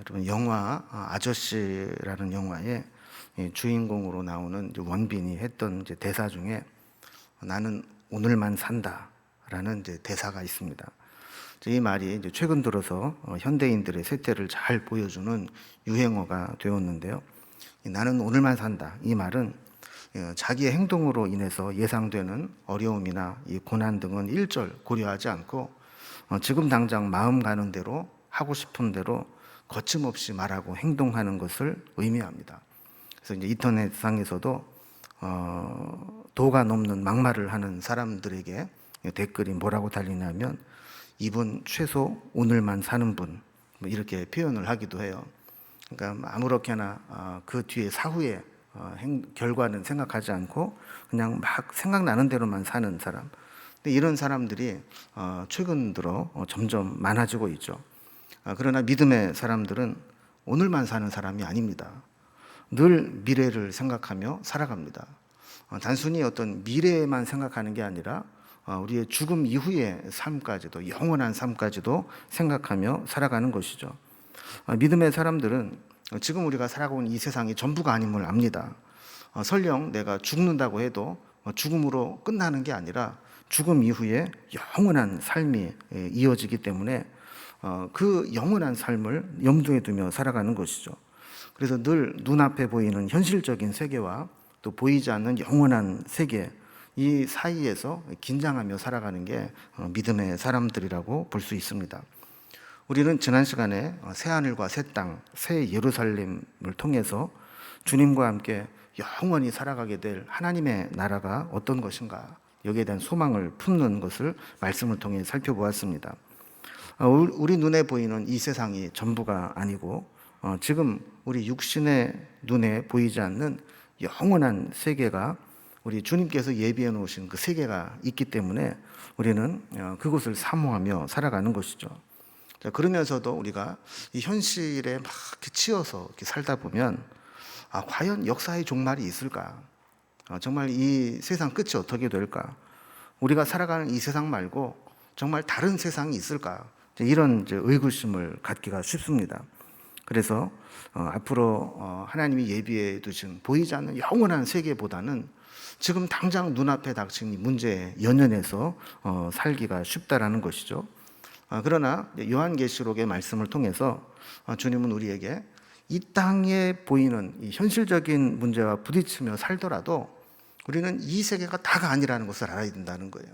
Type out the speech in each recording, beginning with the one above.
여러분 영화 아저씨라는 영화에 주인공으로 나오는 이제 원빈이 했던 이제 대사 중에 나는 오늘만 산다라는 이제 대사가 있습니다. 이 말이 이제 최근 들어서 현대인들의 세태를 잘 보여주는 유행어가 되었는데요. 나는 오늘만 산다. 이 말은 자기의 행동으로 인해서 예상되는 어려움이나 이 고난 등은 일절 고려하지 않고 지금 당장 마음 가는 대로 하고 싶은 대로 거침없이 말하고 행동하는 것을 의미합니다. 그래서 이제 인터넷상에서도 도가 넘는 막말을 하는 사람들에게 댓글이 뭐라고 달리냐면 이분 최소 오늘만 사는 분, 뭐 이렇게 표현을 하기도 해요. 그러니까 아무렇게나 그 뒤에 사후에 결과는 생각하지 않고 그냥 막 생각나는 대로만 사는 사람. 근데 이런 사람들이 최근 들어 점점 많아지고 있죠. 그러나 믿음의 사람들은 오늘만 사는 사람이 아닙니다. 늘 미래를 생각하며 살아갑니다. 단순히 어떤 미래에만 생각하는 게 아니라 우리의 죽음 이후의 삶까지도, 영원한 삶까지도 생각하며 살아가는 것이죠. 믿음의 사람들은 지금 우리가 살아가고 있는 이 세상이 전부가 아님을 압니다. 설령 내가 죽는다고 해도 죽음으로 끝나는 게 아니라 죽음 이후에 영원한 삶이 이어지기 때문에 그 영원한 삶을 염두에 두며 살아가는 것이죠. 그래서 늘 눈앞에 보이는 현실적인 세계와 또 보이지 않는 영원한 세계, 이 사이에서 긴장하며 살아가는 게 믿음의 사람들이라고 볼 수 있습니다. 우리는 지난 시간에 새하늘과 새 땅, 새 예루살렘을 통해서 주님과 함께 영원히 살아가게 될 하나님의 나라가 어떤 것인가, 여기에 대한 소망을 품는 것을 말씀을 통해 살펴보았습니다. 우리 눈에 보이는 이 세상이 전부가 아니고 지금 우리 육신의 눈에 보이지 않는 영원한 세계가 우리 주님께서 예비해 놓으신 그 세계가 있기 때문에 우리는 그것을 사모하며 살아가는 것이죠. 그러면서도 우리가 이 현실에 막 치여서 이렇게 살다 보면 과연 역사의 종말이 있을까? 정말 이 세상 끝이 어떻게 될까? 우리가 살아가는 이 세상 말고 정말 다른 세상이 있을까? 이런 이제 의구심을 갖기가 쉽습니다. 그래서 앞으로 하나님이 예비해 두신 보이지 않는 영원한 세계보다는 지금 당장 눈앞에 닥친 이 문제에 연연해서 살기가 쉽다라는 것이죠. 그러나 요한계시록의 말씀을 통해서 주님은 우리에게 이 땅에 보이는 이 현실적인 문제와 부딪히며 살더라도 우리는 이 세계가 다가 아니라는 것을 알아야 된다는 거예요.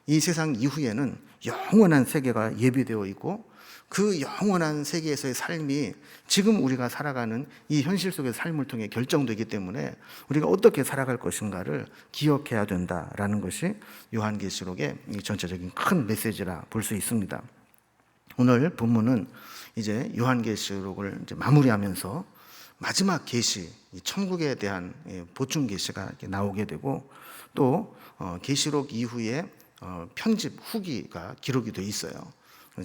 이 세상 이후에는 영원한 세계가 예비되어 있고 그 영원한 세계에서의 삶이 지금 우리가 살아가는 이 현실 속의 삶을 통해 결정되기 때문에 우리가 어떻게 살아갈 것인가를 기억해야 된다라는 것이 요한계시록의 전체적인 큰 메시지라 볼 수 있습니다. 오늘 본문은 이제 요한계시록을 이제 마무리하면서 마지막 계시, 천국에 대한 보충 계시가 나오게 되고 또 계시록 이후에 편집 후기가 기록이 돼 있어요.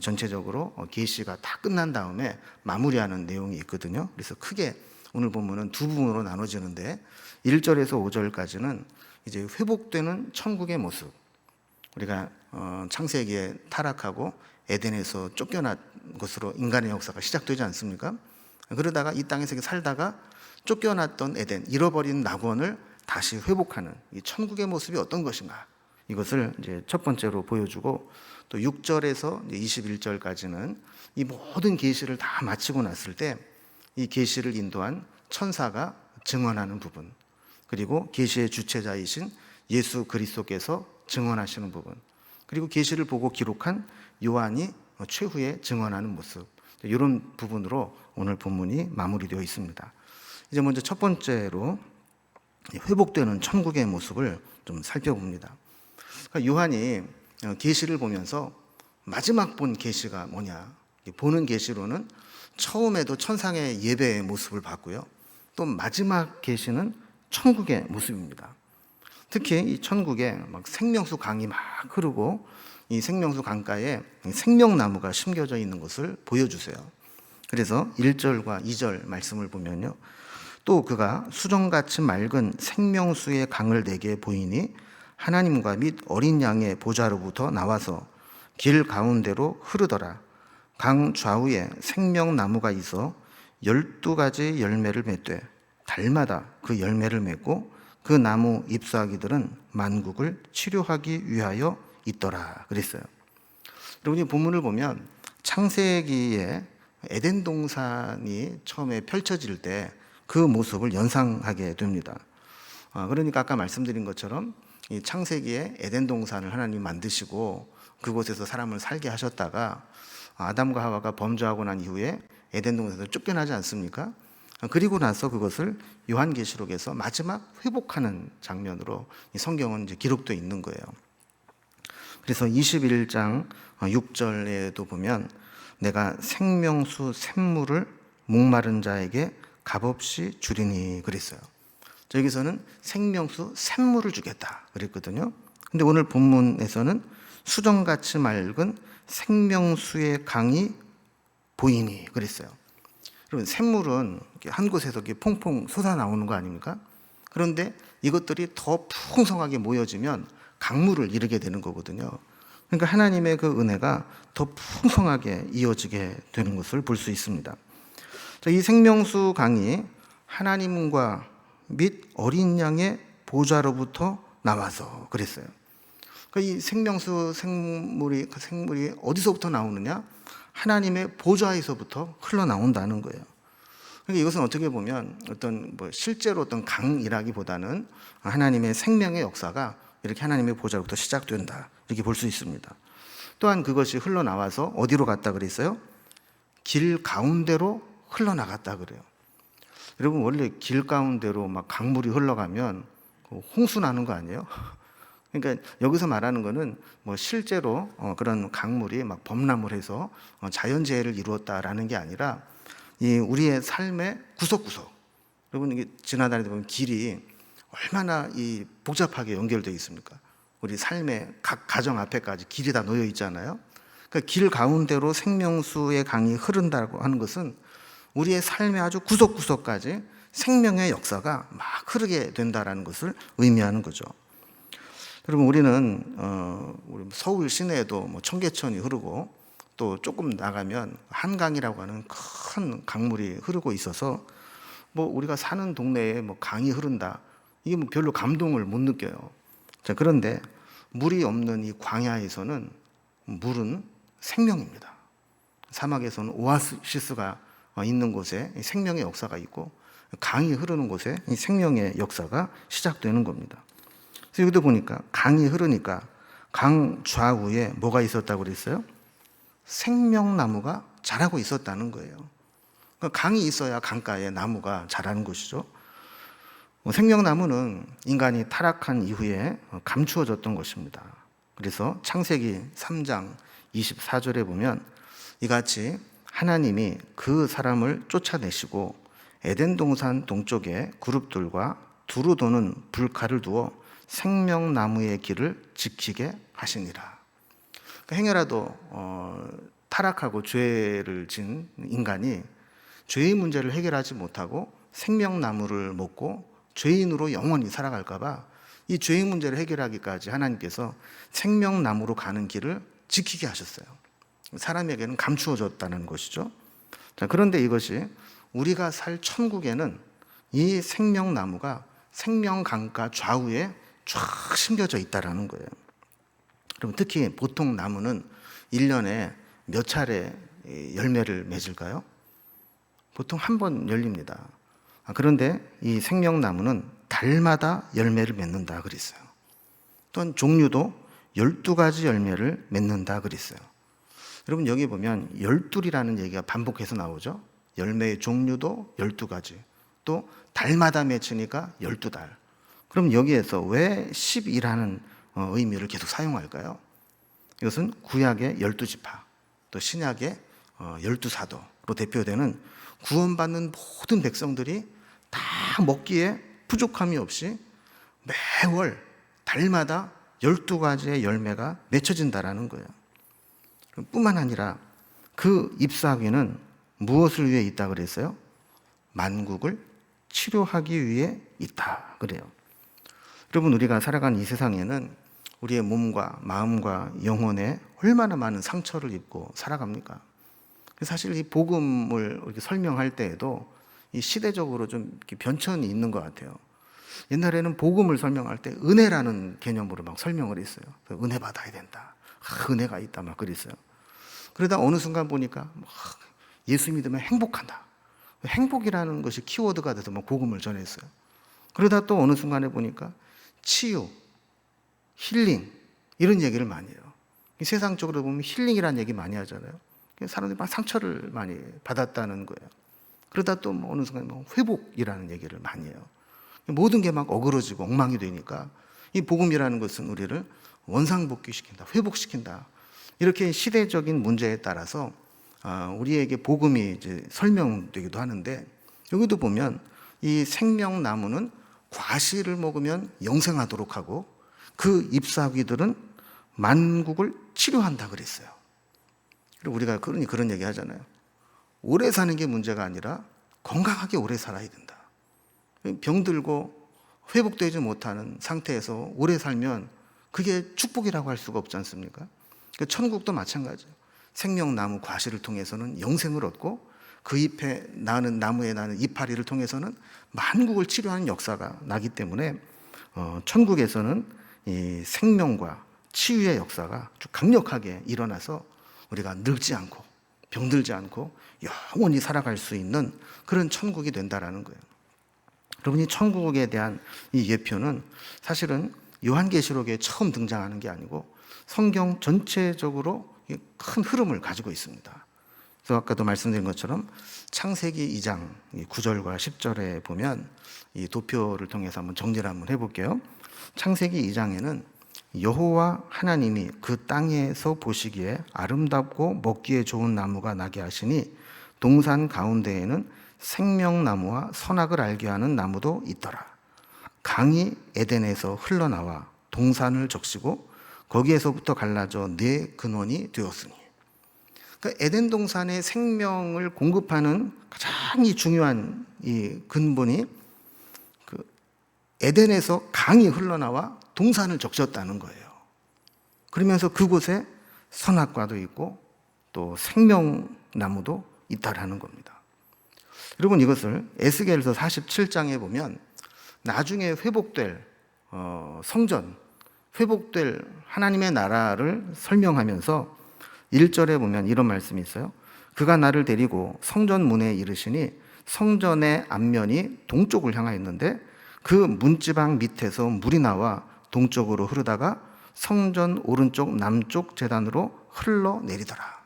전체적으로 계시가 다 끝난 다음에 마무리하는 내용이 있거든요. 그래서 크게 오늘 본문은 두 부분으로 나눠지는데 1절에서 5절까지는 이제 회복되는 천국의 모습. 우리가 창세기에 타락하고 에덴에서 쫓겨난 것으로 인간의 역사가 시작되지 않습니까? 그러다가 이 땅에서 살다가 쫓겨났던 에덴, 잃어버린 낙원을 다시 회복하는 이 천국의 모습이 어떤 것인가? 이것을 이제 첫 번째로 보여주고 또 6절에서 21절까지는 이 모든 계시를 다 마치고 났을 때 이 계시를 인도한 천사가 증언하는 부분, 그리고 계시의 주체자이신 예수 그리스도께서 증언하시는 부분, 그리고 계시를 보고 기록한 요한이 최후에 증언하는 모습, 이런 부분으로 오늘 본문이 마무리되어 있습니다. 이제 먼저 첫 번째로 회복되는 천국의 모습을 좀 살펴봅니다. 요한이 계시를 보면서 마지막 본 계시가 뭐냐? 보는 계시로는 처음에도 천상의 예배의 모습을 봤고요. 또 마지막 계시는 천국의 모습입니다. 특히 이 천국에 막 생명수 강이 막 흐르고 이 생명수 강가에 생명나무가 심겨져 있는 것을 보여주세요. 그래서 1절과 2절 말씀을 보면요. 또 그가 수정같이 맑은 생명수의 강을 내게 보이니 하나님과 및 어린 양의 보좌로부터 나와서 길 가운데로 흐르더라. 강 좌우에 생명나무가 있어 12가지 열매를 맺되 달마다 그 열매를 맺고 그 나무 잎사귀들은 만국을 치료하기 위하여 있더라 그랬어요. 여러분이 본문을 보면 창세기에 에덴 동산이 처음에 펼쳐질 때 그 모습을 연상하게 됩니다. 그러니까 아까 말씀드린 것처럼 이 창세기에 에덴 동산을 하나님 만드시고 그곳에서 사람을 살게 하셨다가 아담과 하와가 범죄하고 난 이후에 에덴 동산에서 쫓겨나지 않습니까? 그리고 나서 그것을 요한계시록에서 마지막 회복하는 장면으로 이 성경은 이제 기록되어 있는 거예요. 그래서 21장 6절에도 보면 내가 생명수 샘물을 목마른 자에게 값없이 주리니 그랬어요. 여기서는 생명수 샘물을 주겠다 그랬거든요. 근데 오늘 본문에서는 수정같이 맑은 생명수의 강이 보이니 그랬어요. 여러분, 샘물은 한 곳에서 이렇게 퐁퐁 솟아나오는 거 아닙니까? 그런데 이것들이 더 풍성하게 모여지면 강물을 이루게 되는 거거든요. 그러니까 하나님의 그 은혜가 더 풍성하게 이어지게 되는 것을 볼 수 있습니다. 이 생명수 강이 하나님과 및 어린 양의 보좌로부터 나와서 그랬어요. 이 생명수 생물이 어디서부터 나오느냐? 하나님의 보좌에서부터 흘러나온다는 거예요. 그러니까 이것은 어떻게 보면 어떤 실제로 어떤 강이라기보다는 하나님의 생명의 역사가 이렇게 하나님의 보좌로부터 시작된다 이렇게 볼 수 있습니다. 또한 그것이 흘러나와서 어디로 갔다 그랬어요? 길 가운데로 흘러나갔다 그래요. 여러분, 원래 길 가운데로 막 강물이 흘러가면 홍수 나는 거 아니에요? 그러니까 여기서 말하는 거는 실제로 그런 강물이 막 범람을 해서 자연재해를 이루었다라는 게 아니라 이 우리의 삶의 구석구석, 여러분 이게 지나다니다 보면 길이 얼마나 이 복잡하게 연결되어 있습니까? 우리 삶의 각 가정 앞에까지 길이 다 놓여 있잖아요. 그러니까 길 가운데로 생명수의 강이 흐른다고 하는 것은 우리의 삶의 아주 구석구석까지 생명의 역사가 막 흐르게 된다라는 것을 의미하는 거죠. 여러분, 우리는 우리 서울 시내에도 청계천이 흐르고 또 조금 나가면 한강이라고 하는 큰 강물이 흐르고 있어서 우리가 사는 동네에 강이 흐른다, 이게 별로 감동을 못 느껴요. 자, 그런데 물이 없는 이 광야에서는 물은 생명입니다. 사막에서는 오아시스가 있는 곳에 생명의 역사가 있고 강이 흐르는 곳에 이 생명의 역사가 시작되는 겁니다. 그래서 여기도 보니까 강이 흐르니까 강 좌우에 뭐가 있었다고 그랬어요? 생명나무가 자라고 있었다는 거예요. 그러니까 강이 있어야 강가에 나무가 자라는 것이죠. 생명나무는 인간이 타락한 이후에 감추어졌던 것입니다. 그래서 창세기 3장 24절에 보면 이같이 하나님이 그 사람을 쫓아내시고 에덴 동산 동쪽에 그룹들과 두루 도는 불칼을 두어 생명나무의 길을 지키게 하시니라. 그러니까 행여라도 타락하고 죄를 진 인간이 죄의 문제를 해결하지 못하고 생명나무를 먹고 죄인으로 영원히 살아갈까 봐 이 죄의 문제를 해결하기까지 하나님께서 생명나무로 가는 길을 지키게 하셨어요. 사람에게는 감추어졌다는 것이죠. 자, 그런데 이것이 우리가 살 천국에는 이 생명나무가 생명강가 좌우에 쫙 심겨져 있다는 거예요. 그럼 특히 보통 나무는 1년에 몇 차례 열매를 맺을까요? 보통 한 번 열립니다. 그런데 이 생명나무는 달마다 열매를 맺는다 그랬어요. 또한 종류도 12가지 열매를 맺는다 그랬어요. 여러분, 여기 보면 12이라는 얘기가 반복해서 나오죠. 열매의 종류도 12가지, 또 달마다 맺히니까 12달. 그럼 여기에서 왜 12라는 의미를 계속 사용할까요? 이것은 구약의 12지파, 또 신약의 12사도로 대표되는 구원받는 모든 백성들이 다 먹기에 부족함이 없이 매월 달마다 12가지의 열매가 맺혀진다라는 거예요. 뿐만 아니라 그 잎사귀는 무엇을 위해 있다 그랬어요? 만국을 치료하기 위해 있다 그래요. 여러분, 우리가 살아가는 이 세상에는 우리의 몸과 마음과 영혼에 얼마나 많은 상처를 입고 살아갑니까? 사실 이 복음을 이렇게 설명할 때에도 이 시대적으로 좀 이렇게 변천이 있는 것 같아요. 옛날에는 복음을 설명할 때 은혜라는 개념으로 막 설명을 했어요. 은혜 받아야 된다. 은혜가 있다. 막 그랬어요. 그러다 어느 순간 보니까 막 예수 믿으면 행복한다. 행복이라는 것이 키워드가 돼서 막 복음을 전했어요. 그러다 또 어느 순간에 보니까 치유, 힐링 이런 얘기를 많이 해요. 세상적으로 보면 힐링이라는 얘기 많이 하잖아요. 사람들이 막 상처를 많이 받았다는 거예요. 그러다 또 어느 순간 회복이라는 얘기를 많이 해요. 모든 게 막 어그러지고 엉망이 되니까 이 복음이라는 것은 우리를 원상복귀시킨다, 회복시킨다. 이렇게 시대적인 문제에 따라서 우리에게 복음이 이제 설명되기도 하는데, 여기도 보면 이 생명나무는 과실을 먹으면 영생하도록 하고 그 잎사귀들은 만국을 치료한다 그랬어요. 그리고 우리가 그런 얘기 하잖아요. 오래 사는 게 문제가 아니라 건강하게 오래 살아야 된다. 병들고 회복되지 못하는 상태에서 오래 살면 그게 축복이라고 할 수가 없지 않습니까? 천국도 마찬가지예요. 생명나무 과실을 통해서는 영생을 얻고 그 잎에 나는 나무에 나는 이파리를 통해서는 만국을 치료하는 역사가 나기 때문에 천국에서는 이 생명과 치유의 역사가 아주 강력하게 일어나서 우리가 늙지 않고 병들지 않고 영원히 살아갈 수 있는 그런 천국이 된다라는 거예요. 여러분이 천국에 대한 이 예표는 사실은 요한계시록에 처음 등장하는 게 아니고 성경 전체적으로 큰 흐름을 가지고 있습니다. 그래서 아까도 말씀드린 것처럼 창세기 2장 9절과 10절에 보면 이 도표를 통해서 한번 정리를 한번 해볼게요. 창세기 2장에는 여호와 하나님이 그 땅에서 보시기에 아름답고 먹기에 좋은 나무가 나게 하시니 동산 가운데에는 생명나무와 선악을 알게 하는 나무도 있더라. 강이 에덴에서 흘러나와 동산을 적시고 거기에서부터 갈라져 네 근원이 되었으니. 그러니까 에덴 동산의 생명을 공급하는 가장 중요한 이 근본이 그 에덴에서 강이 흘러나와 동산을 적셨다는 거예요. 그러면서 그곳에 선악과도 있고 또 생명나무도 있다라는 겁니다. 여러분, 이것을 에스겔서 47장에 보면 나중에 회복될 성전, 회복될 하나님의 나라를 설명하면서 1절에 보면 이런 말씀이 있어요. 그가 나를 데리고 성전 문에 이르시니 성전의 앞면이 동쪽을 향하였는데 그 문지방 밑에서 물이 나와 동쪽으로 흐르다가 성전 오른쪽 남쪽 제단으로 흘러내리더라.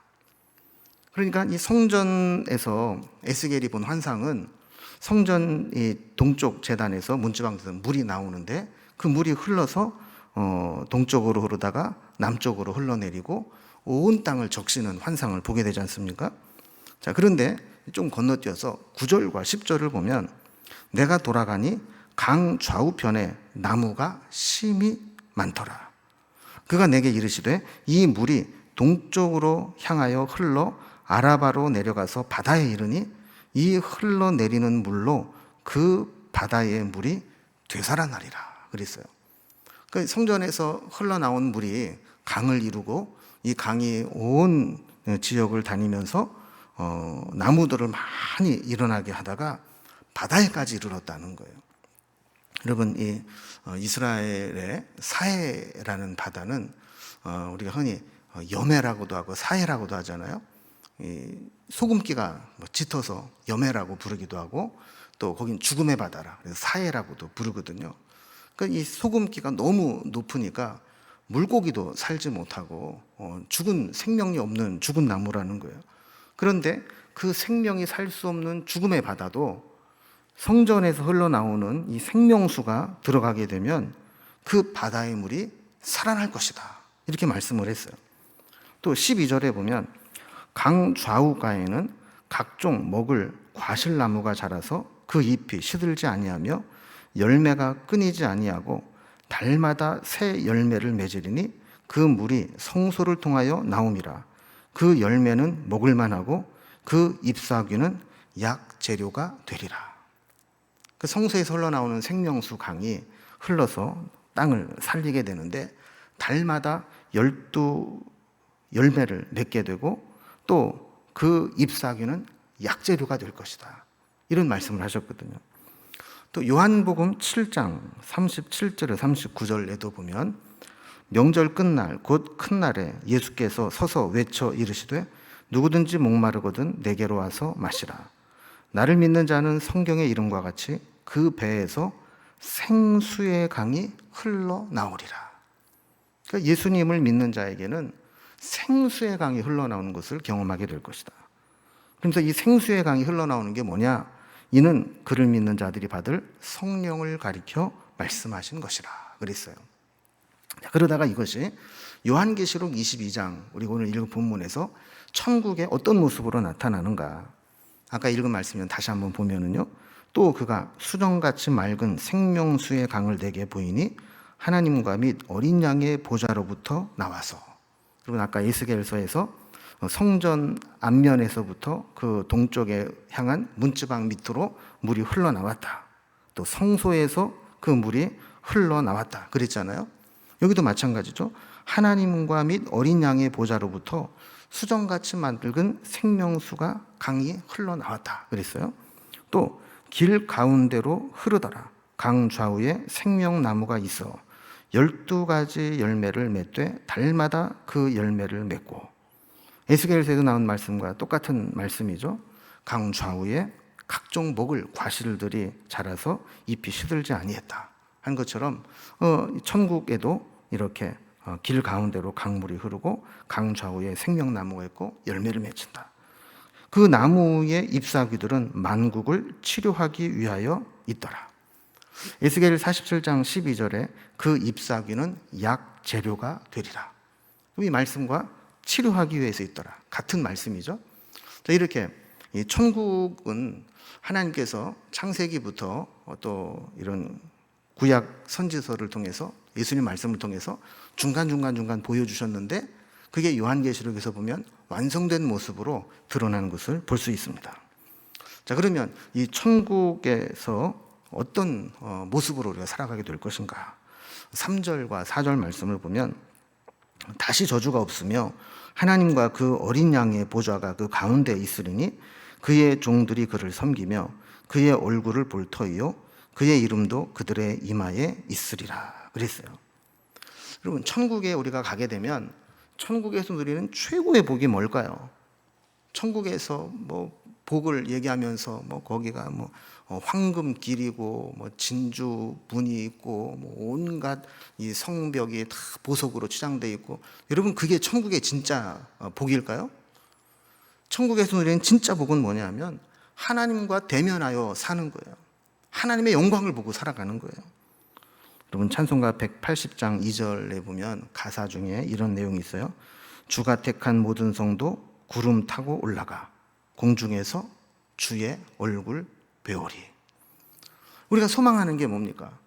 그러니까 이 성전에서 에스겔이 본 환상은 성전 이 동쪽 제단에서 문지방에서 물이 나오는데 그 물이 흘러서 동쪽으로 흐르다가 남쪽으로 흘러내리고 온 땅을 적시는 환상을 보게 되지 않습니까? 자, 그런데 좀 건너뛰어서 9절과 10절을 보면 내가 돌아가니 강 좌우편에 나무가 심히 많더라. 그가 내게 이르시되 이 물이 동쪽으로 향하여 흘러 아라바로 내려가서 바다에 이르니 이 흘러내리는 물로 그 바다의 물이 되살아나리라 그랬어요. 그러니까 성전에서 흘러나온 물이 강을 이루고 이 강이 온 지역을 다니면서 나무들을 많이 일어나게 하다가 바다에까지 이르렀다는 거예요. 여러분, 이 이스라엘의 사해라는 바다는 우리가 흔히 여매라고도 하고 사해라고도 하잖아요. 이 소금기가 짙어서 여매라고 부르기도 하고 또 거긴 죽음의 바다라 그래서 사해라고도 부르거든요. 그러니까 이 소금기가 너무 높으니까 물고기도 살지 못하고 죽은 생명이 없는 죽은 나무라는 거예요. 그런데 그 생명이 살 수 없는 죽음의 바다도 성전에서 흘러나오는 이 생명수가 들어가게 되면 그 바다의 물이 살아날 것이다. 이렇게 말씀을 했어요. 또 12절에 보면 강 좌우가에는 각종 먹을 과실나무가 자라서 그 잎이 시들지 아니하며 열매가 끊이지 아니하고 달마다 새 열매를 맺으리니 그 물이 성소를 통하여 나옴이라. 그 열매는 먹을 만하고 그 잎사귀는 약 재료가 되리라. 그 성소에서 흘러나오는 생명수 강이 흘러서 땅을 살리게 되는데 달마다 12 열매를 맺게 되고 또 그 잎사귀는 약재료가 될 것이다. 이런 말씀을 하셨거든요. 또 요한복음 7장 37절에 39절에도 보면 명절 끝날 곧 큰 날에 예수께서 서서 외쳐 이르시되 누구든지 목마르거든 내게로 와서 마시라. 나를 믿는 자는 성경의 이름과 같이 그 배에서 생수의 강이 흘러나오리라. 그러니까 예수님을 믿는 자에게는 생수의 강이 흘러나오는 것을 경험하게 될 것이다. 그래서 이 생수의 강이 흘러나오는 게 뭐냐? 이는 그를 믿는 자들이 받을 성령을 가리켜 말씀하신 것이라 그랬어요. 그러다가 이것이 요한계시록 22장 우리 오늘 읽은 본문에서 천국에 어떤 모습으로 나타나는가? 아까 읽은 말씀을 다시 한번 보면은요. 또 그가 수정같이 맑은 생명수의 강을 내게 보이니 하나님과 및 어린 양의 보좌로부터 나와서, 그리고 아까 에스겔서에서 성전 앞면에서부터 그 동쪽에 향한 문지방 밑으로 물이 흘러나왔다. 또 성소에서 그 물이 흘러나왔다 그랬잖아요. 여기도 마찬가지죠. 하나님과 및 어린 양의 보좌로부터 수정같이 맑은 생명수가 강이 흘러나왔다 그랬어요. 또 길 가운데로 흐르더라. 강 좌우에 생명나무가 있어 12가지 열매를 맺되 달마다 그 열매를 맺고, 에스겔서에도 나온 말씀과 똑같은 말씀이죠. 강 좌우에 각종 먹을 과실들이 자라서 잎이 시들지 아니했다 한 것처럼 천국에도 이렇게 길 가운데로 강물이 흐르고 강 좌우에 생명나무가 있고 열매를 맺힌다. 그 나무의 잎사귀들은 만국을 치료하기 위하여 있더라. 에스겔 47장 12절에 그 잎사귀는 약 재료가 되리라. 이 말씀과 치료하기 위해서 있더라. 같은 말씀이죠. 이렇게 이 천국은 하나님께서 창세기부터 또 이런 구약 선지서를 통해서 예수님 말씀을 통해서 중간 보여주셨는데 그게 요한계시록에서 보면 완성된 모습으로 드러나는 것을 볼 수 있습니다. 자, 그러면 이 천국에서 어떤 모습으로 우리가 살아가게 될 것인가? 3절과 4절 말씀을 보면 다시 저주가 없으며 하나님과 그 어린 양의 보좌가 그 가운데 있으리니 그의 종들이 그를 섬기며 그의 얼굴을 볼 터이요 그의 이름도 그들의 이마에 있으리라 그랬어요. 여러분, 천국에 우리가 가게 되면 천국에서 누리는 최고의 복이 뭘까요? 천국에서 뭐 복을 얘기하면서 뭐 거기가 뭐 황금길이고 뭐 진주 문이 있고 뭐 온갖 이 성벽이 다 보석으로 치장되어 있고, 여러분 그게 천국의 진짜 복일까요? 천국에서 누리는 진짜 복은 뭐냐면 하나님과 대면하여 사는 거예요. 하나님의 영광을 보고 살아가는 거예요. 여러분 찬송가 180장 2절에 보면 가사 중에 이런 내용이 있어요. 주가 택한 모든 성도 구름 타고 올라가 공중에서 주의 얼굴 배우리. 우리가 소망하는 게 뭡니까?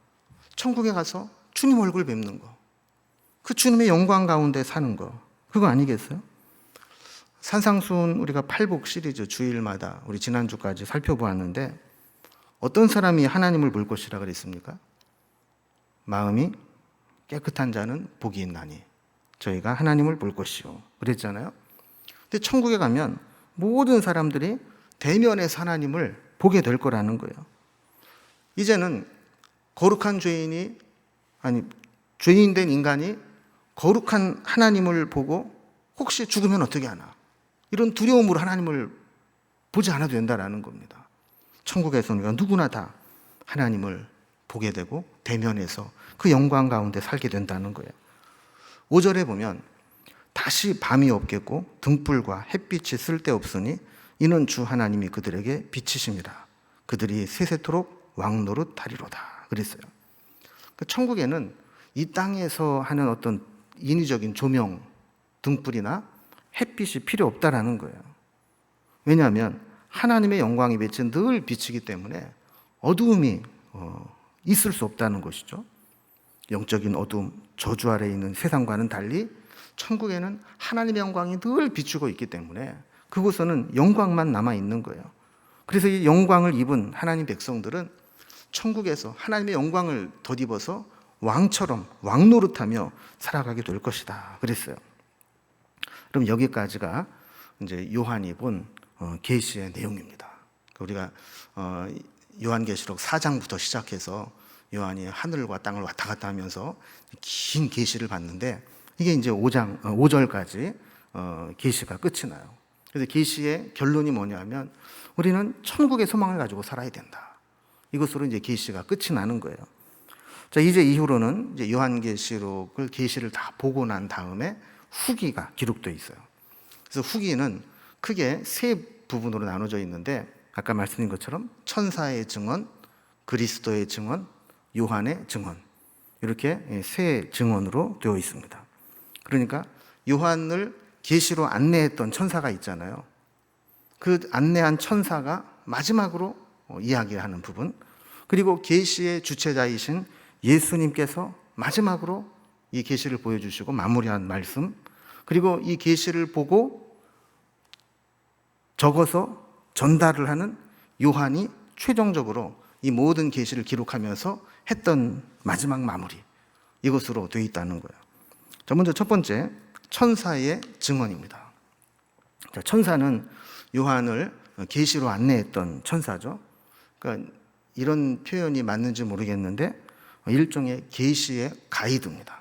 천국에 가서 주님 얼굴 뵙는 거, 그 주님의 영광 가운데 사는 거, 그거 아니겠어요? 산상수훈 우리가 팔복 시리즈 주일마다 우리 지난주까지 살펴보았는데 어떤 사람이 하나님을 볼 것이라 그랬습니까? 마음이 깨끗한 자는 복이 있나니 저희가 하나님을 볼 것이요 그랬잖아요. 근데 천국에 가면 모든 사람들이 대면에서 하나님을 보게 될 거라는 거예요. 이제는 거룩한 죄인이, 아니 죄인 된 인간이 거룩한 하나님을 보고 혹시 죽으면 어떻게 하나, 이런 두려움으로 하나님을 보지 않아도 된다라는 겁니다. 천국에서 우리가 누구나 다 하나님을 보게 되고 대면에서 그 영광 가운데 살게 된다는 거예요. 5절에 보면 다시 밤이 없겠고 등불과 햇빛이 쓸데없으니 이는 주 하나님이 그들에게 빛이심이라. 그들이 세세토록 왕노릇하리로다 그랬어요. 천국에는 이 땅에서 하는 어떤 인위적인 조명, 등불이나 햇빛이 필요 없다라는 거예요. 왜냐하면 하나님의 영광이 비친 늘 비치기 때문에 어두움이 있을 수 없다는 것이죠. 영적인 어두움, 저주 아래에 있는 세상과는 달리 천국에는 하나님의 영광이 늘 비추고 있기 때문에 그곳에는 영광만 남아 있는 거예요. 그래서 이 영광을 입은 하나님 백성들은 천국에서 하나님의 영광을 덧입어서 왕처럼 왕노릇하며 살아가게 될 것이다 그랬어요. 그럼 여기까지가 이제 요한이 본 계시의 내용입니다. 우리가 요한계시록 4장부터 시작해서 요한이 하늘과 땅을 왔다 갔다 하면서 긴 계시를 봤는데 이게 이제 5절까지 계시가 끝이 나요. 그래서 계시의 결론이 뭐냐면 우리는 천국의 소망을 가지고 살아야 된다. 이것으로 이제 계시가 끝이 나는 거예요. 자, 이제 이후로는 이제 요한계시록을 계시를 다 보고 난 다음에 후기가 기록되어 있어요. 그래서 후기는 크게 세 부분으로 나눠져 있는데 아까 말씀드린 것처럼 천사의 증언, 그리스도의 증언, 요한의 증언, 이렇게 세 증언으로 되어 있습니다. 그러니까 요한을 계시로 안내했던 천사가 있잖아요. 그 안내한 천사가 마지막으로 이야기하는 부분, 그리고 계시의 주체자이신 예수님께서 마지막으로 이 계시를 보여주시고 마무리한 말씀, 그리고 이 계시를 보고 적어서 전달을 하는 요한이 최종적으로 이 모든 계시를 기록하면서 했던 마지막 마무리, 이것으로 되어 있다는 거예요. 자, 먼저 첫 번째, 천사의 증언입니다. 자, 천사는 요한을 계시로 안내했던 천사죠. 그러니까 이런 표현이 맞는지 모르겠는데 일종의 계시의 가이드입니다.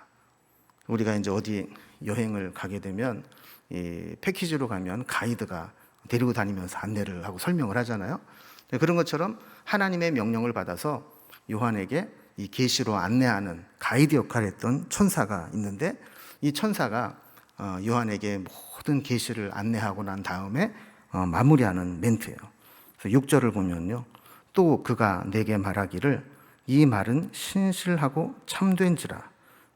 우리가 이제 어디 여행을 가게 되면 이 패키지로 가면 가이드가 데리고 다니면서 안내를 하고 설명을 하잖아요. 그런 것처럼 하나님의 명령을 받아서 요한에게 이 계시로 안내하는 가이드 역할을 했던 천사가 있는데 이 천사가 요한에게 모든 계시를 안내하고 난 다음에 마무리하는 멘트예요. 그래서 6절을 보면요. 또 그가 내게 말하기를 이 말은 신실하고 참된지라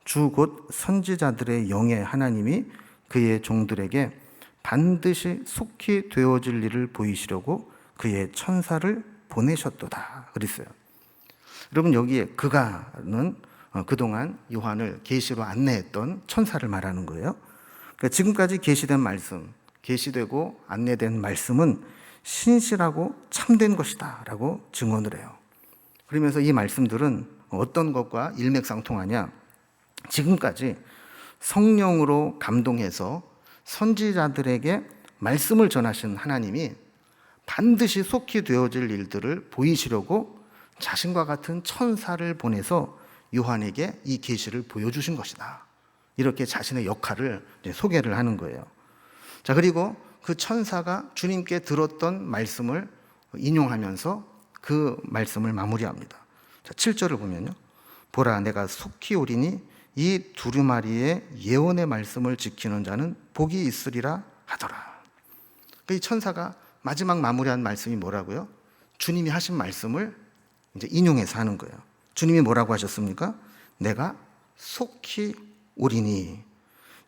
주 곧 선지자들의 영의 하나님이 그의 종들에게 반드시 속히 되어질 일을 보이시려고 그의 천사를 보내셨도다 그랬어요. 여러분, 여기에 그가는 그동안 요한을 계시로 안내했던 천사를 말하는 거예요. 그러니까 지금까지 계시된 말씀, 계시되고 안내된 말씀은 신실하고 참된 것이다 라고 증언을 해요. 그러면서 이 말씀들은 어떤 것과 일맥상통하냐, 지금까지 성령으로 감동해서 선지자들에게 말씀을 전하신 하나님이 반드시 속히 되어질 일들을 보이시려고 자신과 같은 천사를 보내서 요한에게 이 계시를 보여주신 것이다. 이렇게 자신의 역할을 소개를 하는 거예요. 자, 그리고 그 천사가 주님께 들었던 말씀을 인용하면서 그 말씀을 마무리합니다. 자, 7절을 보면요. 보라, 내가 속히 오리니 이 두루마리의 예언의 말씀을 지키는 자는 복이 있으리라 하더라. 이 천사가 마지막 마무리한 말씀이 뭐라고요? 주님이 하신 말씀을 이제 인용해서 하는 거예요. 주님이 뭐라고 하셨습니까? 내가 속히 오리니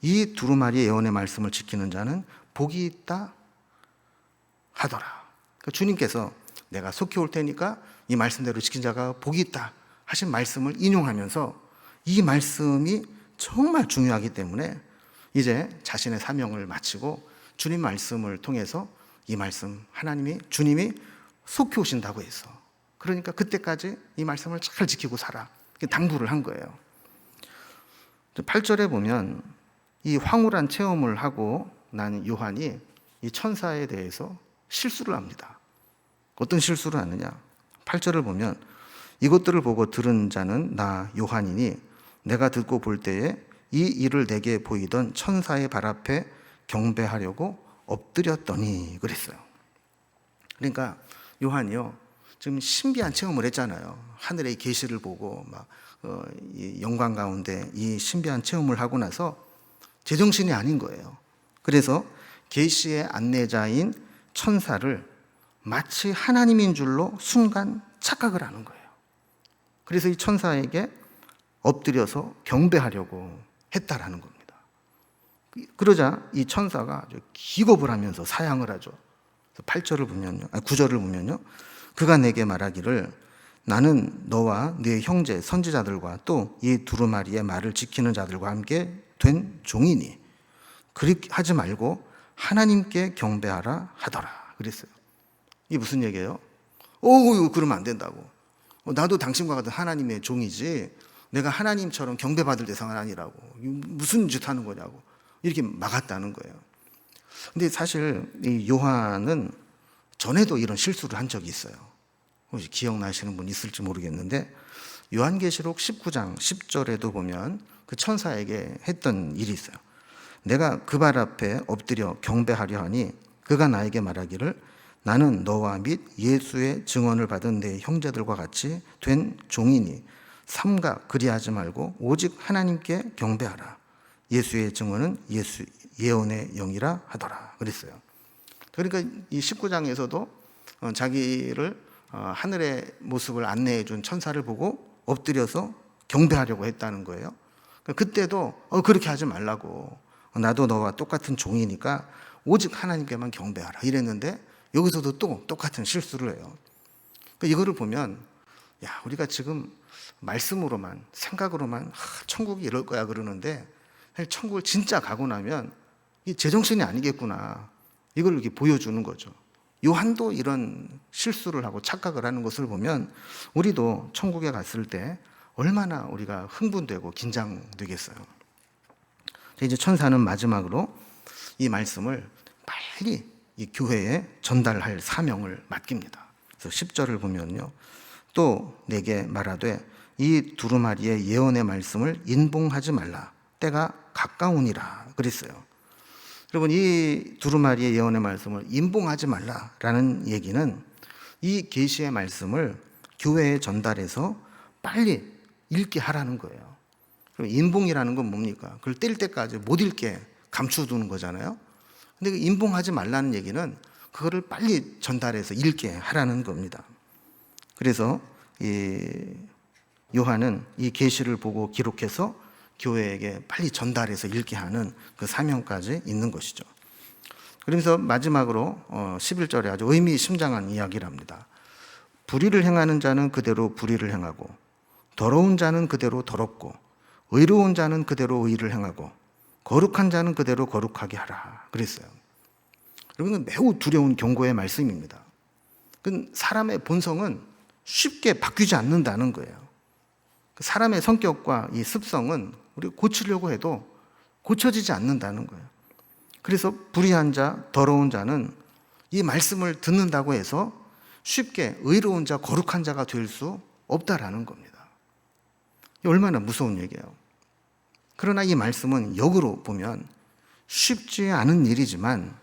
이 두루마리의 예언의 말씀을 지키는 자는 복이 있다 하더라. 그러니까 주님께서 내가 속히 올 테니까 이 말씀대로 지킨 자가 복이 있다 하신 말씀을 인용하면서 이 말씀이 정말 중요하기 때문에 이제 자신의 사명을 마치고 주님 말씀을 통해서 이 말씀, 주님이 속히 오신다고 해서, 그러니까 그때까지 이 말씀을 잘 지키고 살아, 당부를 한 거예요. 8절에 보면 이 황홀한 체험을 하고 난 요한이 이 천사에 대해서 실수를 합니다. 어떤 실수를 하느냐? 8절을 보면 이것들을 보고 들은 자는 나 요한이니 내가 듣고 볼 때에 이 일을 내게 보이던 천사의 발 앞에 경배하려고 엎드렸더니 그랬어요. 그러니까 요한이요, 지금 신비한 체험을 했잖아요. 하늘의 계시를 보고 막 이 영광 가운데 이 신비한 체험을 하고 나서 제정신이 아닌 거예요. 그래서 계시의 안내자인 천사를 마치 하나님인 줄로 순간 착각을 하는 거예요. 그래서 이 천사에게 엎드려서 경배하려고 했다라는 겁니다. 그러자 이 천사가 아주 기겁을 하면서 사양을 하죠. 8절을 보면요, 9절을 보면요, 그가 내게 말하기를 나는 너와 네 형제 선지자들과 또 이 두루마리의 말을 지키는 자들과 함께 된 종이니 그렇게 하지 말고 하나님께 경배하라 하더라 그랬어요. 이게 무슨 얘기예요? 이거 그러면 안 된다고. 나도 당신과 같은 하나님의 종이지 내가 하나님처럼 경배받을 대상은 아니라고. 무슨 짓 하는 거냐고. 이렇게 막았다는 거예요. 근데 사실 이 요한은 전에도 이런 실수를 한 적이 있어요. 혹시 기억나시는 분 있을지 모르겠는데, 요한계시록 19장 10절에도 보면 그 천사에게 했던 일이 있어요. 내가 그 발 앞에 엎드려 경배하려 하니 그가 나에게 말하기를 나는 너와 및 예수의 증언을 받은 내 형제들과 같이 된 종이니 삼가 그리하지 말고 오직 하나님께 경배하라. 예수의 증언은 예언의 영이라 하더라 그랬어요. 그러니까 이 19장에서도 자기를 하늘의 모습을 안내해 준 천사를 보고 엎드려서 경배하려고 했다는 거예요. 그때도 그렇게 하지 말라고, 나도 너와 똑같은 종이니까 오직 하나님께만 경배하라 이랬는데, 여기서도 또 똑같은 실수를 해요. 이거를 보면 우리가 지금 말씀으로만, 생각으로만 천국이 이럴 거야 그러는데, 사실 천국을 진짜 가고 나면 이 제정신이 아니겠구나, 이걸 이렇게 보여주는 거죠. 요한도 이런 실수를 하고 착각을 하는 것을 보면 우리도 천국에 갔을 때 얼마나 우리가 흥분되고 긴장되겠어요. 이제 천사는 마지막으로 이 말씀을 빨리 이 교회에 전달할 사명을 맡깁니다. 그래서 10절을 보면요, 또 내게 말하되 이 두루마리의 예언의 말씀을 인봉하지 말라. 때가 가까우니라 그랬어요. 여러분, 이 두루마리의 예언의 말씀을 인봉하지 말라라는 얘기는 이 계시의 말씀을 교회에 전달해서 빨리 읽게 하라는 거예요. 그럼 인봉이라는 건 뭡니까? 그걸 뗄 때까지 못 읽게 감춰두는 거잖아요. 근데 그 인봉하지 말라는 얘기는 그거를 빨리 전달해서 읽게 하라는 겁니다. 그래서 이 요한은 이 계시를 보고 기록해서 교회에게 빨리 전달해서 읽게 하는 그 사명까지 있는 것이죠. 그러면서 마지막으로 11절에 아주 의미심장한 이야기를 합니다. 불의를 행하는 자는 그대로 불의를 행하고 더러운 자는 그대로 더럽고 의로운 자는 그대로 의를 행하고 거룩한 자는 그대로 거룩하게 하라 그랬어요. 여러분, 매우 두려운 경고의 말씀입니다. 사람의 본성은 쉽게 바뀌지 않는다는 거예요. 사람의 성격과 이 습성은 우리 고치려고 해도 고쳐지지 않는다는 거예요. 그래서 불의한 자, 더러운 자는 이 말씀을 듣는다고 해서 쉽게 의로운 자, 거룩한 자가 될 수 없다라는 겁니다. 얼마나 무서운 얘기예요. 그러나 이 말씀은 역으로 보면 쉽지 않은 일이지만,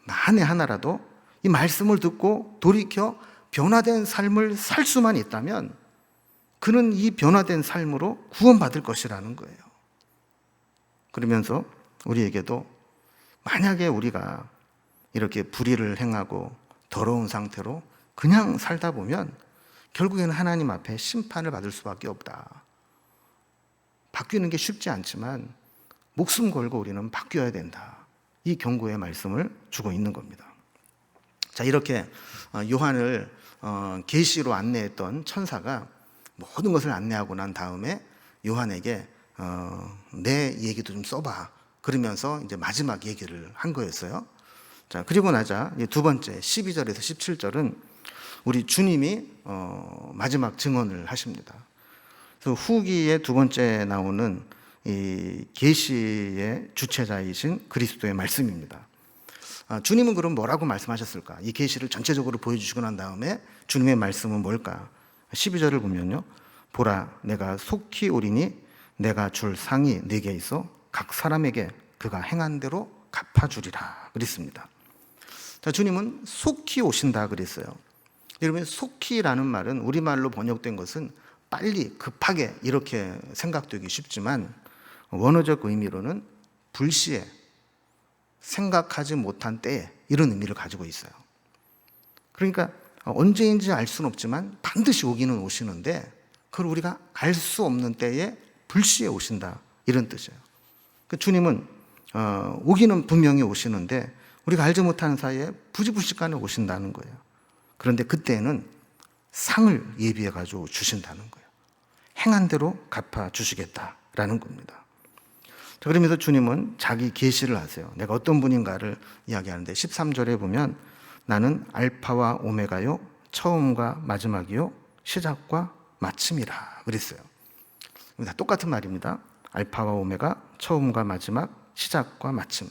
만에 하나라도 이 말씀을 듣고 돌이켜 변화된 삶을 살 수만 있다면 그는 이 변화된 삶으로 구원받을 것이라는 거예요. 그러면서 우리에게도 만약에 우리가 이렇게 불의를 행하고 더러운 상태로 그냥 살다 보면 결국에는 하나님 앞에 심판을 받을 수밖에 없다. 바뀌는 게 쉽지 않지만 목숨 걸고 우리는 바뀌어야 된다. 이 경고의 말씀을 주고 있는 겁니다. 자, 이렇게 요한을 계시로 안내했던 천사가 모든 것을 안내하고 난 다음에 요한에게 내 얘기도 좀 써봐 그러면서 이제 마지막 얘기를 한 거였어요. 자, 그리고 나자 두 번째 12절에서 17절은 우리 주님이 마지막 증언을 하십니다. 그래서 후기의 두 번째 나오는 이 계시의 주체자이신 그리스도의 말씀입니다. 주님은 그럼 뭐라고 말씀하셨을까? 이 계시를 전체적으로 보여주시고 난 다음에 주님의 말씀은 뭘까? 12절을 보면요, 보라 내가 속히 오리니 내가 줄 상이 네게 있어 각 사람에게 그가 행한 대로 갚아주리라 그랬습니다. 자, 주님은 속히 오신다 그랬어요. 여러분, 속히라는 말은 우리말로 번역된 것은 빨리, 급하게 이렇게 생각되기 쉽지만 원어적 의미로는 불시에, 생각하지 못한 때에, 이런 의미를 가지고 있어요. 그러니까 언제인지 알 수는 없지만 반드시 오기는 오시는데 그걸 우리가 알 수 없는 때에 불시에 오신다, 이런 뜻이에요. 주님은 오기는 분명히 오시는데 우리가 알지 못하는 사이에 부지불식간에 오신다는 거예요. 그런데 그때는 상을 예비해 가지고 주신다는 거예요. 행한 대로 갚아주시겠다라는 겁니다. 자, 그러면서 주님은 자기 계시를 하세요. 내가 어떤 분인가를 이야기하는데 13절에 보면 나는 알파와 오메가요, 처음과 마지막이요, 시작과 마침이라 그랬어요. 다 똑같은 말입니다. 알파와 오메가, 처음과 마지막, 시작과 마침.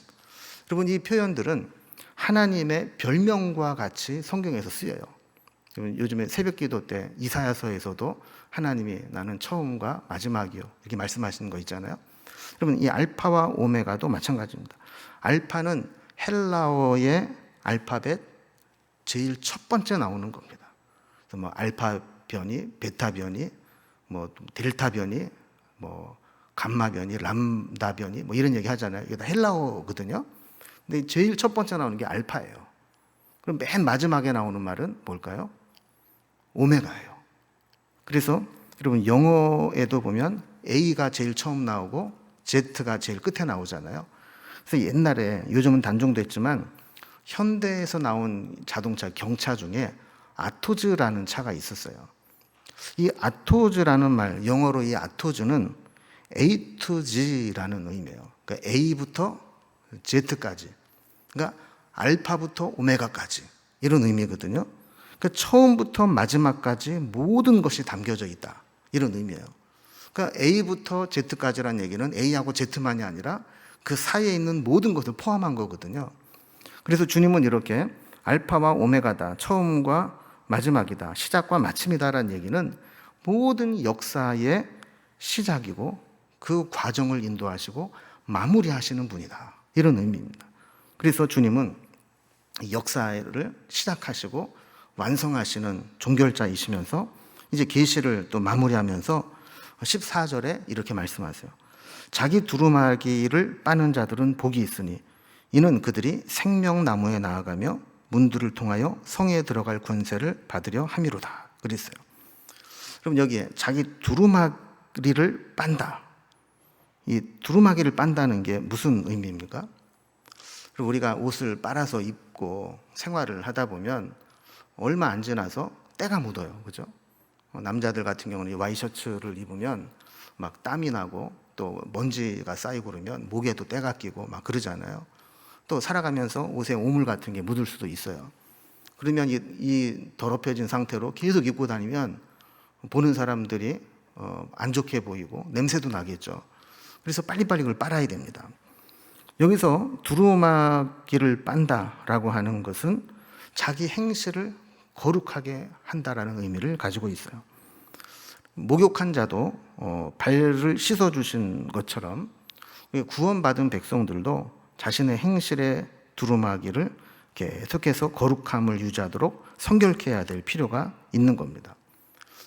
여러분, 이 표현들은 하나님의 별명과 같이 성경에서 쓰여요. 요즘에 새벽기도 때 이사야서에서도 하나님이 나는 처음과 마지막이요 이렇게 말씀하시는 거 있잖아요. 여러분, 이 알파와 오메가도 마찬가지입니다. 알파는 헬라어의 알파벳 제일 첫 번째 나오는 겁니다. 그래서 뭐 알파 변이, 베타 변이, 뭐 델타 변이, 뭐 감마 변이, 람다 변이, 뭐 이런 얘기 하잖아요. 이게 다 헬라어거든요. 근데 제일 첫 번째 나오는 게 알파예요. 그럼 맨 마지막에 나오는 말은 뭘까요? 오메가예요. 그래서 여러분, 영어에도 보면 A가 제일 처음 나오고 Z가 제일 끝에 나오잖아요. 그래서 옛날에, 요즘은 단종됐지만 현대에서 나온 자동차 경차 중에 아토즈라는 차가 있었어요. 이 아토즈라는 말, 영어로 이 아토즈는 A to G라는 의미예요. 그러니까 A부터 Z까지, 그러니까 알파부터 오메가까지, 이런 의미거든요. 그러니까 처음부터 마지막까지 모든 것이 담겨져 있다, 이런 의미예요. 그러니까 A부터 Z까지라는 얘기는 A하고 Z만이 아니라 그 사이에 있는 모든 것을 포함한 거거든요. 그래서 주님은 이렇게 알파와 오메가다, 처음과 마지막이다, 시작과 마침이다라는 얘기는 모든 역사의 시작이고 그 과정을 인도하시고 마무리하시는 분이다, 이런 의미입니다. 그래서 주님은 역사를 시작하시고 완성하시는 종결자이시면서 이제 계시를 또 마무리하면서 14절에 이렇게 말씀하세요. 자기 두루마기를 빠는 자들은 복이 있으니 이는 그들이 생명나무에 나아가며 문들을 통하여 성에 들어갈 권세를 받으려 함이로다, 그랬어요. 그럼 여기에 자기 두루마기를 빤다, 이 두루마기를 빤다는 게 무슨 의미입니까? 그리고 우리가 옷을 빨아서 입고 생활을 하다 보면 얼마 안 지나서 때가 묻어요, 그죠? 남자들 같은 경우는 와이셔츠를 입으면 막 땀이 나고 또 먼지가 쌓이고 그러면 목에도 때가 끼고 막 그러잖아요. 또 살아가면서 옷에 오물 같은 게 묻을 수도 있어요. 그러면 이 더럽혀진 상태로 계속 입고 다니면 보는 사람들이 안 좋게 보이고 냄새도 나겠죠. 그래서 빨리빨리 그걸 빨아야 됩니다. 여기서 두루마기를 빤다라고 하는 것은 자기 행실을 거룩하게 한다라는 의미를 가지고 있어요. 목욕한 자도 발을 씻어주신 것처럼 구원받은 백성들도 자신의 행실의 두루마기를 계속해서 거룩함을 유지하도록 성결케 해야 될 필요가 있는 겁니다.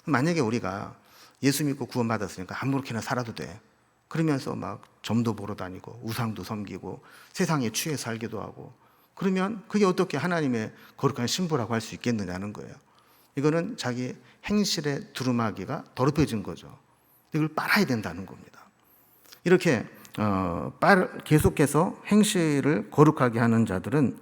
만약에 우리가 예수 믿고 구원받았으니까 아무렇게나 살아도 돼, 그러면서 막 점도 보러 다니고 우상도 섬기고 세상에 취해 살기도 하고, 그러면 그게 어떻게 하나님의 거룩한 신부라고 할 수 있겠느냐는 거예요. 이거는 자기 행실의 두루마기가 더럽혀진 거죠. 이걸 빨아야 된다는 겁니다. 이렇게 계속해서 행실을 거룩하게 하는 자들은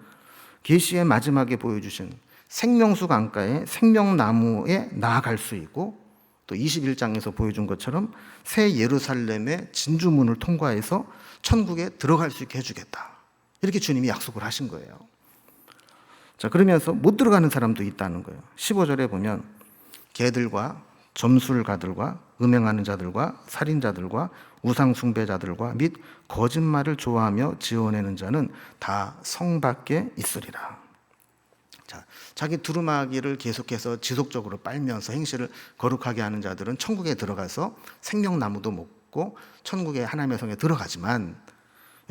계시의 마지막에 보여주신 생명수 강가의 생명나무에 나아갈 수 있고, 또 21장에서 보여준 것처럼 새 예루살렘의 진주문을 통과해서 천국에 들어갈 수 있게 해주겠다, 이렇게 주님이 약속을 하신 거예요. 자, 그러면서 못 들어가는 사람도 있다는 거예요. 15절에 보면 개들과 점술가들과 음행하는 자들과 살인자들과 우상숭배자들과 및 거짓말을 좋아하며 지어내는 자는 다 성 밖에 있으리라. 자, 자기 두루마기를 계속해서 지속적으로 빨면서 행실을 거룩하게 하는 자들은 천국에 들어가서 생명나무도 먹고 천국의 하나님의 성에 들어가지만,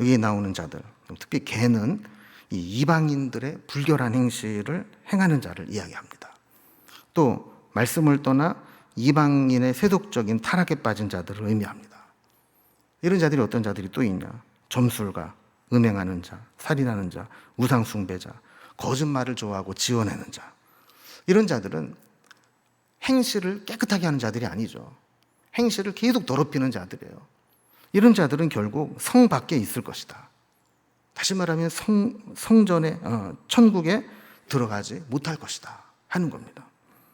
여기 나오는 자들, 특히 개는 이 이방인들의 불결한 행실을 행하는 자를 이야기합니다. 또 말씀을 떠나 이방인의 세속적인 타락에 빠진 자들을 의미합니다. 이런 자들이 어떤 자들이 또 있냐? 점술가, 음행하는 자, 살인하는 자, 우상숭배자, 거짓말을 좋아하고 지어내는 자. 이런 자들은 행실을 깨끗하게 하는 자들이 아니죠. 행실을 계속 더럽히는 자들이에요. 이런 자들은 결국 성 밖에 있을 것이다. 다시 말하면 성전에, 천국에 들어가지 못할 것이다 하는 겁니다.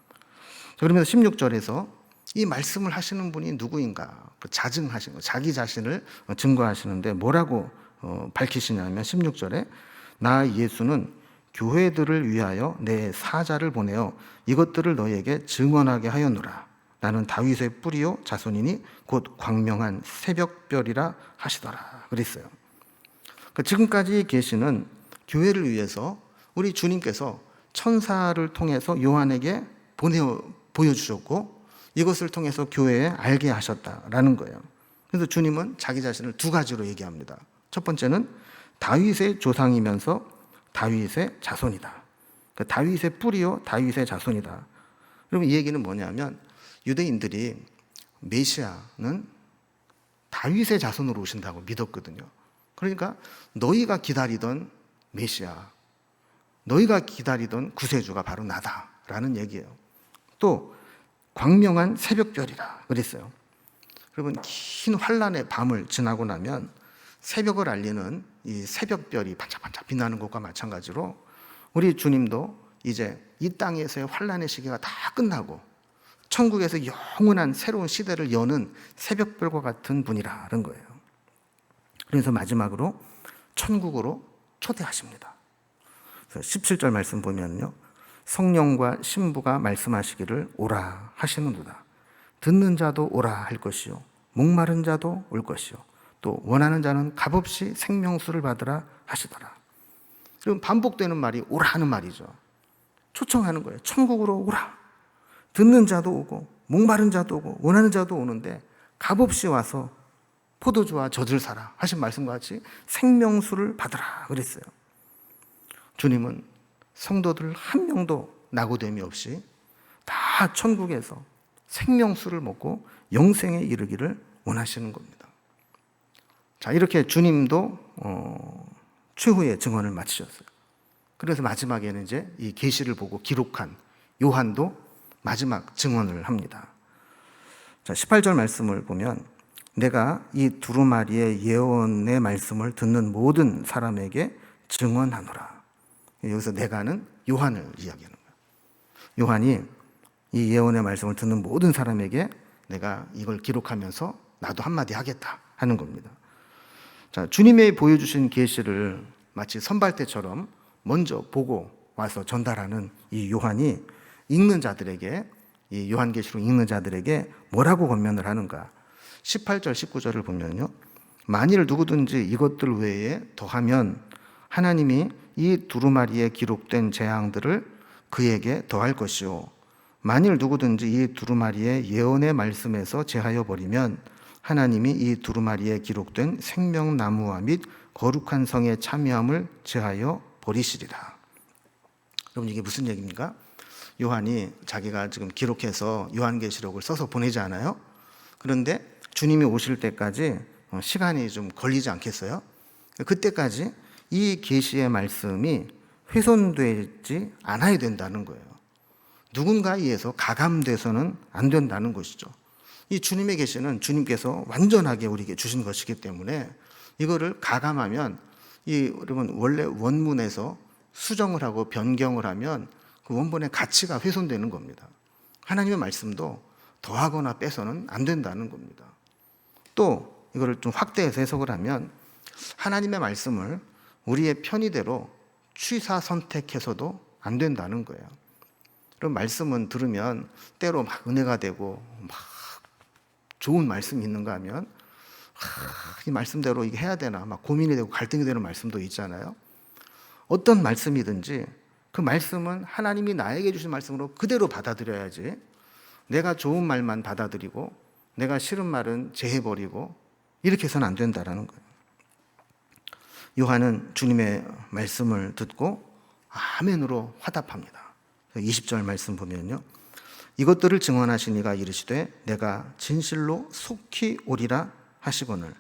자, 그러면서 16절에서 이 말씀을 하시는 분이 누구인가 자증하신 거, 자기 자신을 증거하시는데 뭐라고 밝히시냐면 16절에 나 예수는 교회들을 위하여 내 사자를 보내어 이것들을 너희에게 증언하게 하였노라. 나는 다윗의 뿌리요 자손이니 곧 광명한 새벽별이라 하시더라. 그랬어요. 지금까지 계시는 교회를 위해서 우리 주님께서 천사를 통해서 요한에게 보여주셨고 이것을 통해서 교회에 알게 하셨다라는 거예요. 그래서 주님은 자기 자신을 두 가지로 얘기합니다. 첫 번째는 다윗의 조상이면서 다윗의 자손이다. 다윗의 뿌리요 다윗의 자손이다. 그럼 이 얘기는 뭐냐면 유대인들이 메시아는 다윗의 자손으로 오신다고 믿었거든요. 그러니까 너희가 기다리던 메시아, 너희가 기다리던 구세주가 바로 나다라는 얘기예요. 또 광명한 새벽별이라 그랬어요. 여러분, 긴 환란의 밤을 지나고 나면 새벽을 알리는 이 새벽별이 반짝반짝 빛나는 것과 마찬가지로 우리 주님도 이제 이 땅에서의 환란의 시기가 다 끝나고 천국에서 영원한 새로운 시대를 여는 새벽별과 같은 분이라는 거예요. 그래서 마지막으로 천국으로 초대하십니다. 17절 말씀 보면요, 성령과 신부가 말씀하시기를 오라 하시는도다. 듣는 자도 오라 할 것이요 목마른 자도 올 것이요 또 원하는 자는 값없이 생명수를 받으라 하시더라. 그럼 반복되는 말이 오라 하는 말이죠. 초청하는 거예요. 천국으로 오라. 듣는 자도 오고 목마른 자도 오고 원하는 자도 오는데 값없이 와서 포도주와 젖을 사라 하신 말씀과 같이 생명수를 받으라 그랬어요. 주님은 성도들 한 명도 낙오됨이 없이 다 천국에서 생명수를 먹고 영생에 이르기를 원하시는 겁니다. 자, 이렇게 주님도 최후의 증언을 마치셨어요. 그래서 마지막에는 이제 이 계시를 보고 기록한 요한도 마지막 증언을 합니다. 자, 18절 말씀을 보면 내가 이 두루마리의 예언의 말씀을 듣는 모든 사람에게 증언하노라. 여기서 내가는 요한을 이야기하는 거예요. 요한이 이 예언의 말씀을 듣는 모든 사람에게 내가 이걸 기록하면서 나도 한마디 하겠다 하는 겁니다. 자, 주님의 보여주신 계시를 마치 선발대처럼 먼저 보고 와서 전달하는 이 요한이 읽는 자들에게, 이 요한계시록 읽는 자들에게 뭐라고 권면을 하는가? 18절 19절을 보면요, 만일 누구든지 이것들 외에 더하면 하나님이 이 두루마리에 기록된 재앙들을 그에게 더할 것이요 만일 누구든지 이 두루마리의 예언의 말씀에서 제하여 버리면 하나님이 이 두루마리에 기록된 생명나무와 및 거룩한 성의 참여함을 제하여 버리시리라. 여러분, 이게 무슨 얘기입니까? 요한이 자기가 지금 기록해서 요한계시록을 써서 보내지 않아요? 그런데 주님이 오실 때까지 시간이 좀 걸리지 않겠어요? 그때까지 이 계시의 말씀이 훼손되지 않아야 된다는 거예요. 누군가에 의해서 가감돼서는 안 된다는 것이죠. 이 주님의 계시는 주님께서 완전하게 우리에게 주신 것이기 때문에 이거를 가감하면 여러분 원래 원문에서 수정을 하고 변경을 하면 그 원본의 가치가 훼손되는 겁니다. 하나님의 말씀도 더하거나 빼서는 안 된다는 겁니다. 또 이거를 좀 확대해서 해석을 하면 하나님의 말씀을 우리의 편의대로 취사 선택해서도 안 된다는 거예요. 그럼 말씀은 들으면 때로 막 은혜가 되고 막 좋은 말씀이 있는가 하면 이 말씀대로 이게 해야 되나 막 고민이 되고 갈등이 되는 말씀도 있잖아요. 어떤 말씀이든지 그 말씀은 하나님이 나에게 주신 말씀으로 그대로 받아들여야지 내가 좋은 말만 받아들이고 내가 싫은 말은 제해버리고 이렇게 해서는 안 된다는 거예요. 요한은 주님의 말씀을 듣고 아멘으로 화답합니다. 20절 말씀 보면요, 이것들을 증언하신 이가 이르시되 내가 진실로 속히 오리라 하시거늘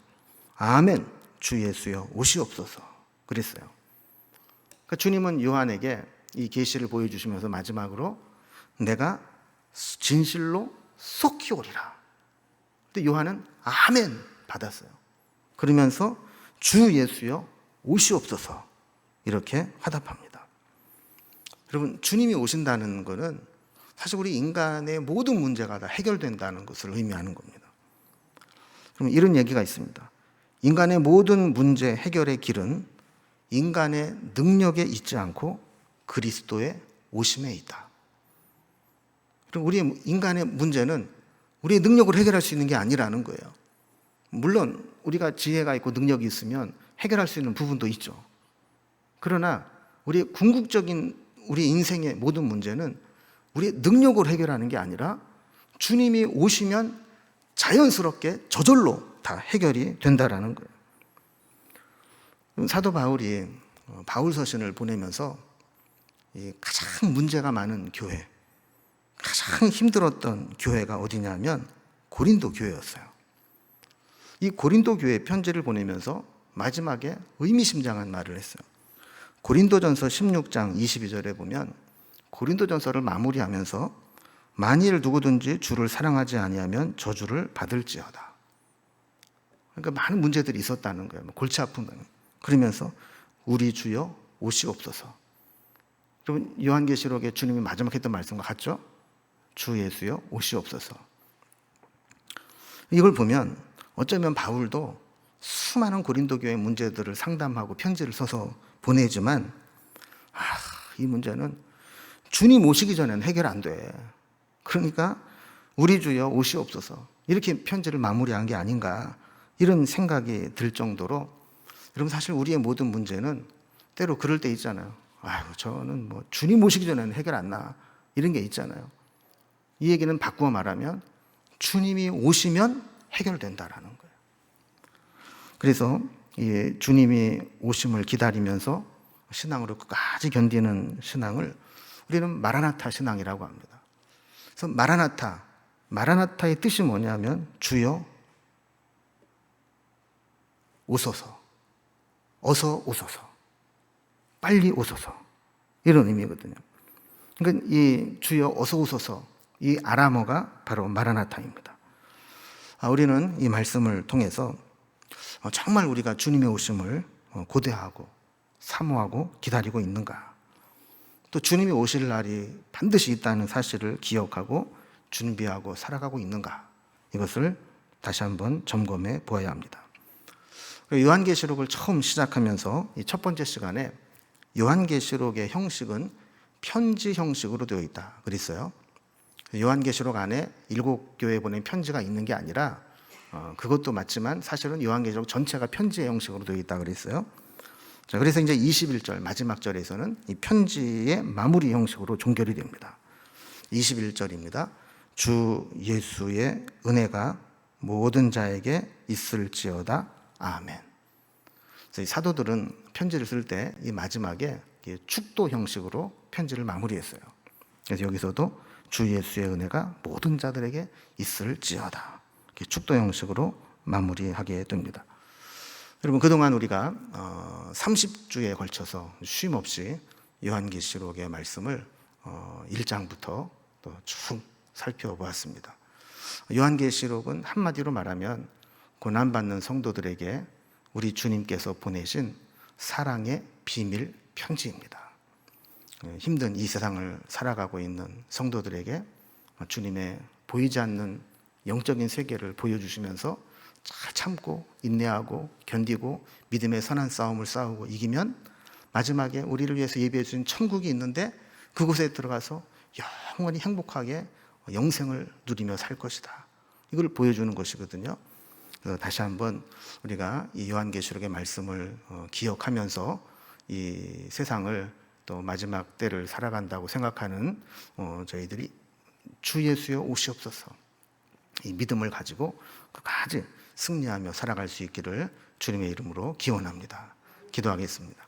아멘 주 예수여 오시옵소서 그랬어요. 그러니까 주님은 요한에게 이 계시를 보여주시면서 마지막으로 내가 진실로 속히 오리라. 근데 요한은 아멘 받았어요. 그러면서 주 예수여 오시옵소서 이렇게 화답합니다. 여러분, 주님이 오신다는 것은 사실 우리 인간의 모든 문제가 다 해결된다는 것을 의미하는 겁니다. 그럼 이런 얘기가 있습니다. 인간의 모든 문제 해결의 길은 인간의 능력에 있지 않고 그리스도의 오심에 있다. 그럼 우리 인간의 문제는 우리의 능력으로 해결할 수 있는 게 아니라는 거예요. 물론 우리가 지혜가 있고 능력이 있으면 해결할 수 있는 부분도 있죠. 그러나 우리 궁극적인 우리 인생의 모든 문제는 우리의 능력으로 해결하는 게 아니라 주님이 오시면 자연스럽게 저절로 다 해결이 된다라는 거예요. 사도 바울이 바울 서신을 보내면서 가장 문제가 많은 교회, 가장 힘들었던 교회가 어디냐면 고린도 교회였어요. 이 고린도 교회 편지를 보내면서 마지막에 의미심장한 말을 했어요. 고린도전서 16장 22절에 보면 고린도전서를 마무리하면서 만일 누구든지 주를 사랑하지 아니하면 저주를 받을지어다. 그러니까 많은 문제들이 있었다는 거예요. 골치 아픈 거예요. 그러면서 우리 주여 오시옵소서. 여러분 요한계시록에 주님이 마지막 했던 말씀과 같죠? 주 예수여 오시옵소서. 이걸 보면 어쩌면 바울도 수많은 고린도 교회 문제들을 상담하고 편지를 써서 보내지만 이 문제는 주님 오시기 전에는 해결 안 돼. 그러니까 우리 주여 오시옵소서 이렇게 편지를 마무리한 게 아닌가 이런 생각이 들 정도로 여러분 사실 우리의 모든 문제는 때로 그럴 때 있잖아요. 저는 주님 오시기 전에는 해결 안 나 이런 게 있잖아요. 이 얘기는 바꾸어 말하면 주님이 오시면 해결된다라는 거예요. 그래서 이 주님이 오심을 기다리면서 신앙으로 끝까지 견디는 신앙을 우리는 마라나타 신앙이라고 합니다. 그래서 마라나타의 뜻이 뭐냐면 주여 오소서, 어서 오소서, 빨리 오소서 이런 의미거든요. 그러니까 이 주여 어서 오소서 이 아람어가 바로 마라나타입니다. 우리는 이 말씀을 통해서 정말 우리가 주님의 오심을 고대하고 사모하고 기다리고 있는가, 또 주님이 오실 날이 반드시 있다는 사실을 기억하고 준비하고 살아가고 있는가, 이것을 다시 한번 점검해 보아야 합니다. 요한계시록을 처음 시작하면서 이 첫 번째 시간에 요한계시록의 형식은 편지 형식으로 되어 있다 그랬어요. 요한계시록 안에 7교회에 보낸 편지가 있는 게 아니라 그것도 맞지만 사실은 요한계시록 전체가 편지의 형식으로 되어 있다 그랬어요. 자, 그래서 이제 21절 마지막 절에서는 이 편지의 마무리 형식으로 종결이 됩니다. 21절입니다. 주 예수의 은혜가 모든 자에게 있을지어다. 아멘. 그래서 이 사도들은 편지를 쓸 때 이 마지막에 축도 형식으로 편지를 마무리했어요. 그래서 여기서도 주 예수의 은혜가 모든 자들에게 있을지어다. 축도 형식으로 마무리하게 됩니다. 여러분 그동안 우리가 30주에 걸쳐서 쉼 없이 요한계시록의 말씀을 1장부터 또 쭉 살펴보았습니다. 요한계시록은 한마디로 말하면 고난받는 성도들에게 우리 주님께서 보내신 사랑의 비밀 편지입니다. 힘든 이 세상을 살아가고 있는 성도들에게 주님의 보이지 않는 영적인 세계를 보여주시면서 잘 참고 인내하고 견디고 믿음의 선한 싸움을 싸우고 이기면 마지막에 우리를 위해서 예비해 주신 천국이 있는데 그곳에 들어가서 영원히 행복하게 영생을 누리며 살 것이다. 이걸 보여주는 것이거든요. 그래서 다시 한번 우리가 이 요한계시록의 말씀을 기억하면서 이 세상을 또 마지막 때를 살아간다고 생각하는 저희들이 주 예수여 오시옵소서 이 믿음을 가지고 끝까지 승리하며 살아갈 수 있기를 주님의 이름으로 기원합니다. 기도하겠습니다.